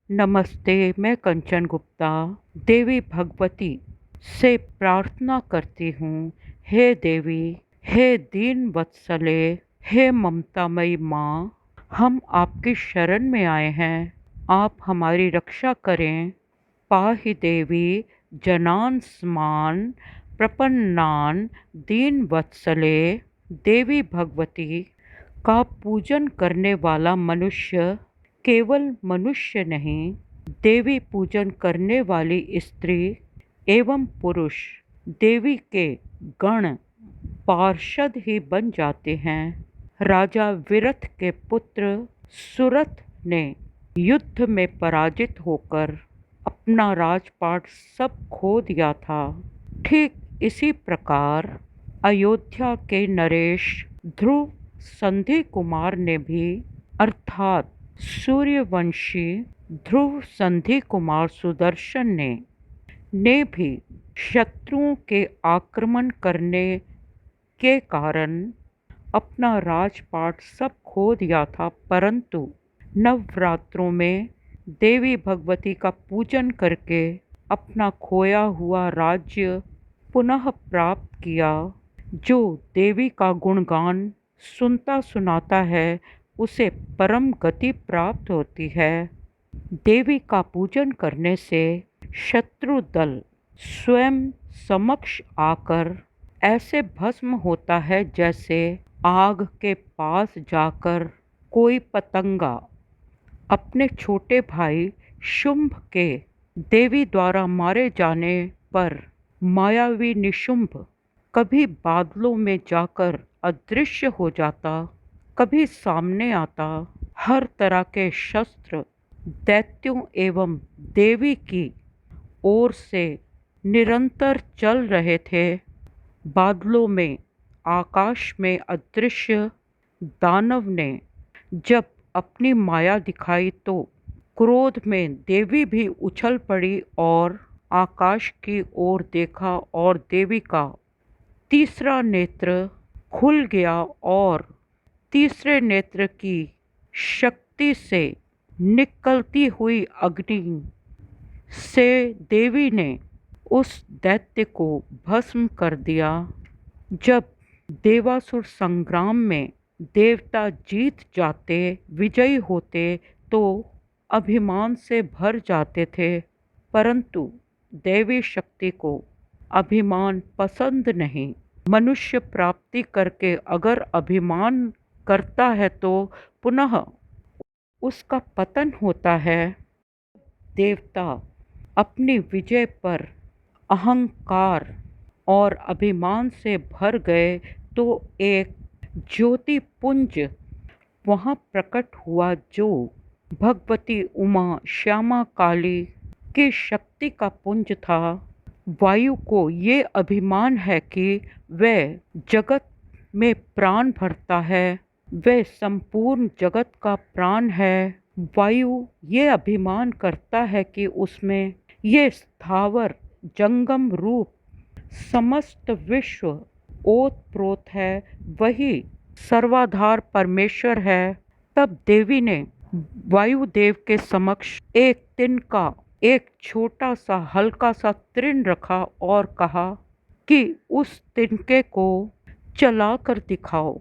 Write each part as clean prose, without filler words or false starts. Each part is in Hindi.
नमस्ते, मैं कंचन गुप्ता देवी भगवती से प्रार्थना करती हूँ। हे देवी, हे दीन वत्सले, हे ममतामयी माँ, हम आपकी शरण में आए हैं। आप हमारी रक्षा करें। पाहि देवी जनान स्मान प्रपन्नान दीन वत्सले। देवी भगवती का पूजन करने वाला मनुष्य केवल मनुष्य नहीं, देवी पूजन करने वाली स्त्री एवं पुरुष देवी के गण पार्षद ही बन जाते हैं। राजा विरथ के पुत्र सुरथ ने युद्ध में पराजित होकर अपना राजपाट सब खो दिया था। ठीक इसी प्रकार अयोध्या के नरेश ध्रुव संधि कुमार ने भी अर्थात सूर्यवंशी ध्रुव संधि कुमार सुदर्शन ने भी शत्रुओं के आक्रमण करने के कारण अपना राजपाट सब खो दिया था, परंतु नवरात्रों में देवी भगवती का पूजन करके अपना खोया हुआ राज्य पुनः प्राप्त किया। जो देवी का गुणगान सुनता सुनाता है उसे परम गति प्राप्त होती है। देवी का पूजन करने से शत्रु दल स्वयं समक्ष आकर ऐसे भस्म होता है जैसे आग के पास जाकर कोई पतंगा अपने छोटे भाई शुंभ के देवी द्वारा मारे जाने पर मायावी निशुंभ कभी बादलों में जाकर अदृश्य हो जाता, कभी सामने आता। हर तरह के शस्त्र दैत्यों एवं देवी की ओर से निरंतर चल रहे थे। बादलों में, आकाश में अदृश्य दानव ने जब अपनी माया दिखाई तो क्रोध में देवी भी उछल पड़ी और आकाश की ओर देखा और देवी का तीसरा नेत्र खुल गया और तीसरे नेत्र की शक्ति से निकलती हुई अग्नि से देवी ने उस दैत्य को भस्म कर दिया। जब देवासुर संग्राम में देवता जीत जाते, विजयी होते तो अभिमान से भर जाते थे, परंतु देवी शक्ति को अभिमान पसंद नहीं। मनुष्य प्राप्ति करके अगर अभिमान करता है तो पुनः उसका पतन होता है। देवता अपनी विजय पर अहंकार और अभिमान से भर गए तो एक ज्योति पुंज वहाँ प्रकट हुआ जो भगवती उमा श्यामा काली की शक्ति का पुंज था। वायु को ये अभिमान है कि वह जगत में प्राण भरता है, वह संपूर्ण जगत का प्राण है। वायु ये अभिमान करता है कि उसमें ये स्थावर जंगम रूप समस्त विश्व ओतप्रोत है, वही सर्वाधार परमेश्वर है। तब देवी ने वायुदेव के समक्ष एक तिनका, एक छोटा सा हल्का सा तृण रखा और कहा कि उस तिनके को चलाकर दिखाओ।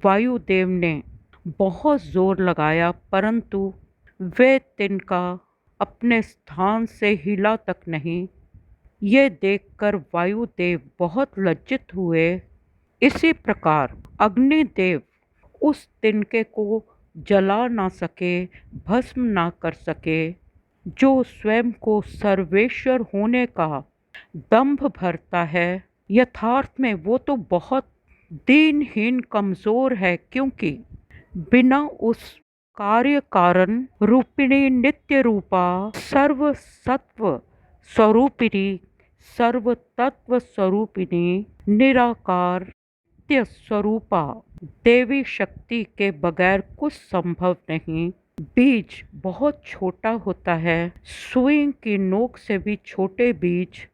वायुदेव ने बहुत जोर लगाया, परंतु वह तिनका अपने स्थान से हिला तक नहीं। ये देखकर वायुदेव बहुत लज्जित हुए। इसी प्रकार अग्निदेव उस तिनके को जला ना सके, भस्म ना कर सके। जो स्वयं को सर्वेश्वर होने का दंभ भरता है, यथार्थ में वो तो बहुत दीनहीन कमजोर है, क्योंकि बिना उस कार्य कारण रूपिणी नित्य रूपा सर्व सत्व स्वरूपिणी सर्व तत्व स्वरूपिणी निराकार नित्य स्वरूपा देवी शक्ति के बगैर कुछ संभव नहीं। बीज बहुत छोटा होता है, सुई की नोक से भी छोटे बीज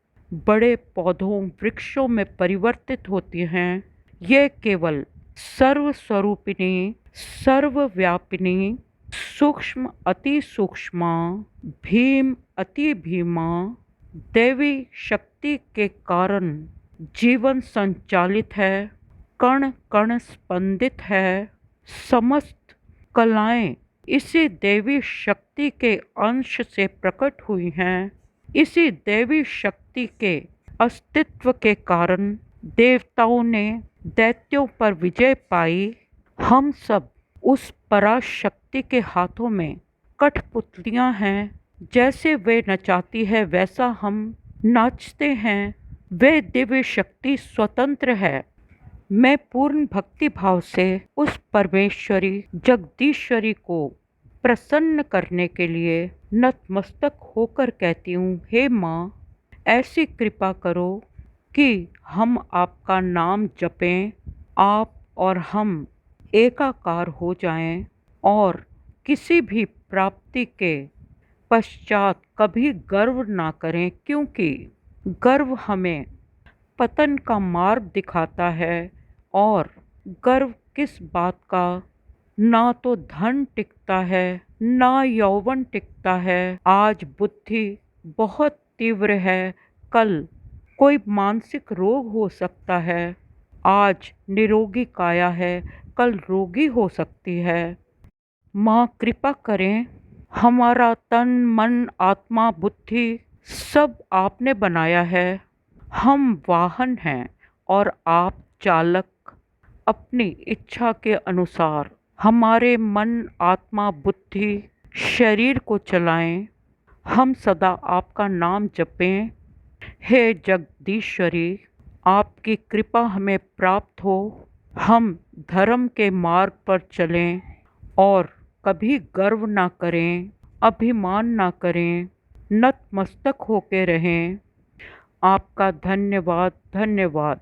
बड़े पौधों वृक्षों में परिवर्तित होते हैं। ये केवल सर्वस्वरूपिणी सर्वव्यापिनी सूक्ष्म अति सूक्ष्मा, भीम अति भीमा, देवी शक्ति के कारण जीवन संचालित है, कण कण स्पंदित है, समस्त कलाएं इसी देवी शक्ति के अंश से प्रकट हुई हैं। इसी देवी शक्ति के अस्तित्व के कारण देवताओं ने दैत्यों पर विजय पाई। हम सब उस पराशक्ति के हाथों में कठपुतलियां हैं। जैसे वे नचाती है वैसा हम नाचते हैं। वे दिव्य शक्ति स्वतंत्र है। मैं पूर्ण भक्ति भाव से उस परमेश्वरी जगदीश्वरी को प्रसन्न करने के लिए नतमस्तक होकर कहती हूँ, हे माँ, ऐसी कृपा करो कि हम आपका नाम जपें, आप और हम एकाकार हो जाएं और किसी भी प्राप्ति के पश्चात कभी गर्व ना करें, क्योंकि गर्व हमें पतन का मार्ग दिखाता है। और गर्व किस बात का? ना तो धन टिकता है, ना यौवन टिकता है। आज बुद्धि बहुत तीव्र है, कल कोई मानसिक रोग हो सकता है। आज निरोगी काया है, कल रोगी हो सकती है। माँ कृपा करें, हमारा तन मन आत्मा बुद्धि सब आपने बनाया है। हम वाहन हैं और आप चालक। अपनी इच्छा के अनुसार हमारे मन आत्मा बुद्धि शरीर को चलाएं। हम सदा आपका नाम जपें। हे जगदीश्वरी, आपकी कृपा हमें प्राप्त हो। हम धर्म के मार्ग पर चलें और कभी गर्व ना करें, अभिमान ना करें, नतमस्तक होके रहें। आपका धन्यवाद, धन्यवाद।